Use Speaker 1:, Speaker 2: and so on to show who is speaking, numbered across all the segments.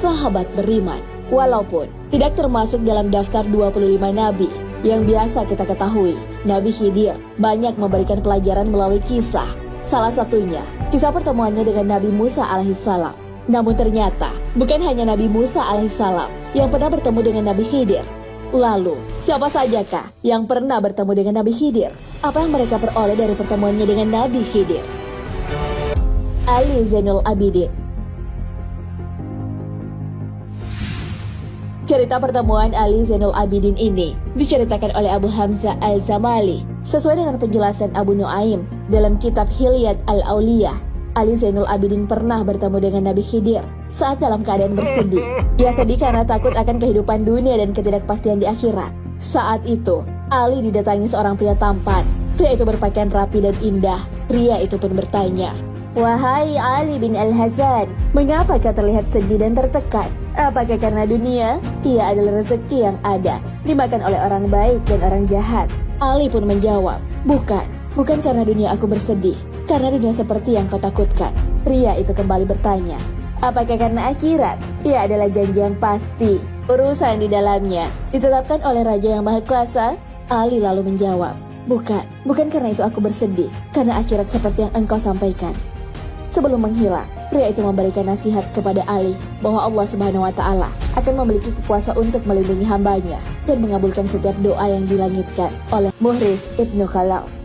Speaker 1: sahabat beriman. Walaupun tidak termasuk dalam daftar 25 nabi yang biasa kita ketahui, Nabi Khidir banyak memberikan pelajaran melalui kisah. Salah satunya, kisah pertemuannya dengan Nabi Musa alaihissalam. Namun ternyata, bukan hanya Nabi Musa alaihissalam yang pernah bertemu dengan Nabi Khidir. Lalu, siapa sajakah yang pernah bertemu dengan Nabi Khidir? Apa yang mereka peroleh dari pertemuannya dengan Nabi Khidir? Ali Zainul Abidin. Cerita pertemuan Ali Zainul Abidin ini diceritakan oleh Abu Hamzah Al-Zamali sesuai dengan penjelasan Abu Nuaim dalam kitab Hilyat Al-Auliyah. Ali Zainul Abidin pernah bertemu dengan Nabi Khidir saat dalam keadaan bersedih. Ia sedih karena takut akan kehidupan dunia dan ketidakpastian di akhirat. Saat itu, Ali didatangi seorang pria tampan. Pria itu berpakaian rapi dan indah. Pria itu pun bertanya, "Wahai Ali bin Al-Hasan, mengapa kau terlihat sedih dan tertekan? Apakah karena dunia? Ia adalah rezeki yang ada, dimakan oleh orang baik dan orang jahat." Ali pun menjawab, Bukan karena dunia aku bersedih, karena dunia seperti yang kau takutkan." Pria itu kembali bertanya, "Apakah karena akhirat? Ia adalah janji yang pasti, urusan di dalamnya ditetapkan oleh Raja yang Maha Kuasa." Ali lalu menjawab, Bukan karena itu aku bersedih, karena akhirat seperti yang engkau sampaikan." Sebelum menghilang, pria itu memberikan nasihat kepada Ali bahwa Allah Subhanahu wa Ta'ala akan memiliki kekuasa untuk melindungi hambanya dan mengabulkan setiap doa yang dilangitkan oleh Muhriz Ibnu Khalaf.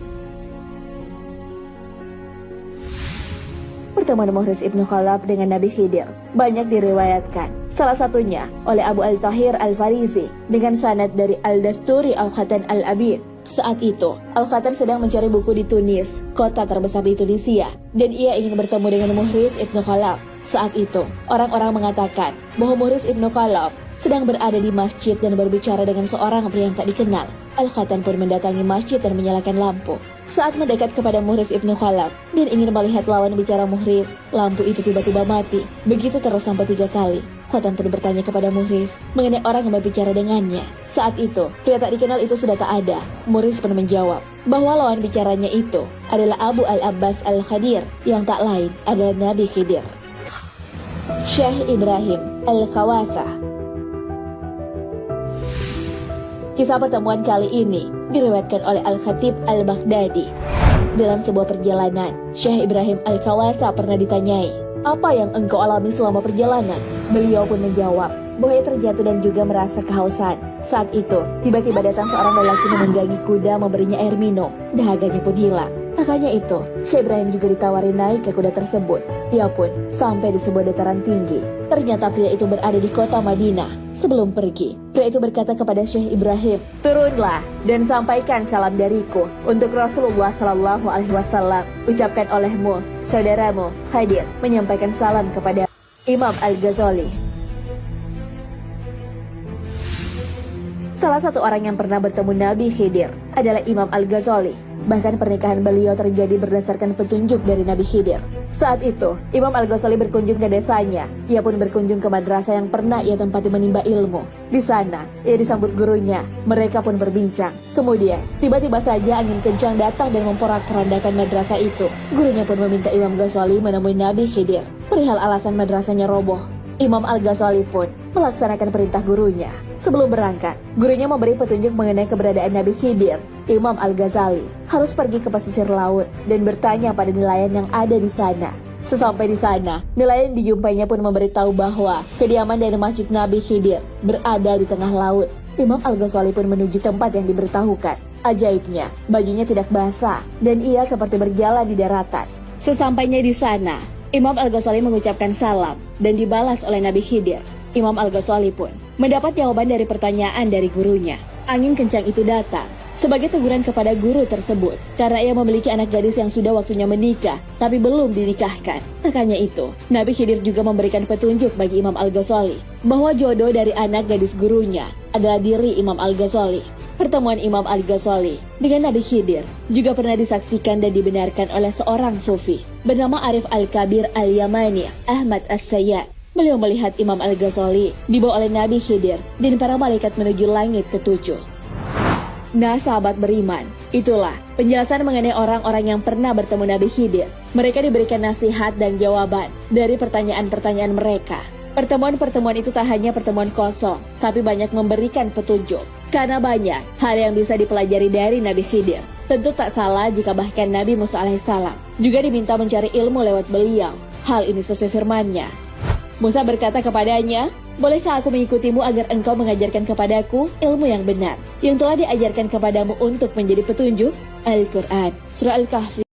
Speaker 1: Pertemuan Muhriz Ibnu Khalaf dengan Nabi Khidir banyak diriwayatkan, salah satunya oleh Abu Al-Tahir Al-Farizi dengan sanad dari Al-Dasturi Al-Khatan Al-Abid. Saat itu, Al-Khatan sedang mencari buku di Tunis, kota terbesar di Tunisia, dan ia ingin bertemu dengan Muhriz Ibnu Khalaf. Saat itu, orang-orang mengatakan bahwa Muhriz Ibnu Khalaf sedang berada di masjid dan berbicara dengan seorang pria yang tak dikenal. Al-Khatan pun mendatangi masjid dan menyalakan lampu. Saat mendekat kepada Muhriz Ibnu Khalaf dan ingin melihat lawan bicara Muhriz, lampu itu tiba-tiba mati. Begitu terus sampai 3 kali. Khatan pun bertanya kepada Muhriz mengenai orang yang berbicara dengannya. Saat itu, pria tak dikenal itu sudah tak ada. Muhriz pun menjawab bahwa lawan bicaranya itu adalah Abu Al-Abbas Al-Khadir, yang tak lain adalah Nabi Khidir. Syekh Ibrahim Al-Khawasah. Kisah pertemuan kali ini diriwayatkan oleh Al-Khatib Al-Baghdadi. Dalam sebuah perjalanan, Syekh Ibrahim Al-Khawasah pernah ditanyai, "Apa yang engkau alami selama perjalanan?" Beliau pun menjawab bahwa ia terjatuh dan juga merasa kehausan. Saat itu, tiba-tiba datang seorang lelaki menunggangi kuda memberinya air minum. Dahaganya pun hilang. Tak hanya itu, Syekh Ibrahim juga ditawari naik ke kuda tersebut. Ia pun sampai di sebuah dataran tinggi. Ternyata pria itu berada di kota Madinah. Sebelum pergi, pria itu berkata kepada Syekh Ibrahim, "Turunlah dan sampaikan salam dariku untuk Rasulullah Sallallahu Alaihi Wasallam. Ucapkan olehmu, saudaramu Khadir menyampaikan salam kepada Imam Al-Ghazali." Salah satu orang yang pernah bertemu Nabi Khidir adalah Imam Al-Ghazali. Bahkan pernikahan beliau terjadi berdasarkan petunjuk dari Nabi Khidir. Saat itu, Imam Al-Ghazali berkunjung ke desanya. Ia pun berkunjung ke madrasah yang pernah ia tempati menimba ilmu. Di sana, ia disambut gurunya. Mereka pun berbincang. Kemudian, tiba-tiba saja angin kencang datang dan memporak-porandakan madrasah itu. Gurunya pun meminta Imam Ghazali menemui Nabi Khidir. Perihal alasan madrasahnya roboh, Imam Al-Ghazali pun melaksanakan perintah gurunya. Sebelum berangkat, gurunya memberi petunjuk mengenai keberadaan Nabi Khidir. Imam Al-Ghazali harus pergi ke pesisir laut dan bertanya pada nelayan yang ada di sana. Sesampai di sana, nelayan dijumpainya pun memberitahu bahwa kediaman dari Masjid Nabi Khidir berada di tengah laut. Imam Al-Ghazali pun menuju tempat yang diberitahukan. Ajaibnya, bajunya tidak basah dan ia seperti berjalan di daratan. Sesampainya di sana, Imam Al-Ghazali mengucapkan salam dan dibalas oleh Nabi Khidir. Imam Al-Ghazali pun mendapat jawaban dari pertanyaan dari gurunya. Angin kencang itu datang sebagai teguran kepada guru tersebut karena ia memiliki anak gadis yang sudah waktunya menikah tapi belum dinikahkan. Tak hanya itu, Nabi Khidir juga memberikan petunjuk bagi Imam Al-Ghazali bahwa jodoh dari anak gadis gurunya adalah diri Imam Al-Ghazali. Pertemuan Imam Al-Ghazali dengan Nabi Khidir juga pernah disaksikan dan dibenarkan oleh seorang sufi bernama Arif Al-Kabir Al-Yamani Ahmad As-Sayyad. Beliau melihat Imam Al-Ghazali dibawa oleh Nabi Khidir dan para malaikat menuju langit ketujuh. Nah sahabat beriman, itulah penjelasan mengenai orang-orang yang pernah bertemu Nabi Khidir. Mereka diberikan nasihat dan jawaban dari pertanyaan-pertanyaan mereka. Pertemuan-pertemuan itu tak hanya pertemuan kosong, tapi banyak memberikan petunjuk. Karena banyak hal yang bisa dipelajari dari Nabi Khidir. Tentu tak salah jika bahkan Nabi Musa alaihissalam juga diminta mencari ilmu lewat beliau. Hal ini sesuai firman-Nya. Musa berkata kepadanya, "Bolehkah aku mengikutimu agar engkau mengajarkan kepadaku ilmu yang benar, yang telah diajarkan kepadamu untuk menjadi petunjuk?" Al-Quran, Surah Al-Kahfi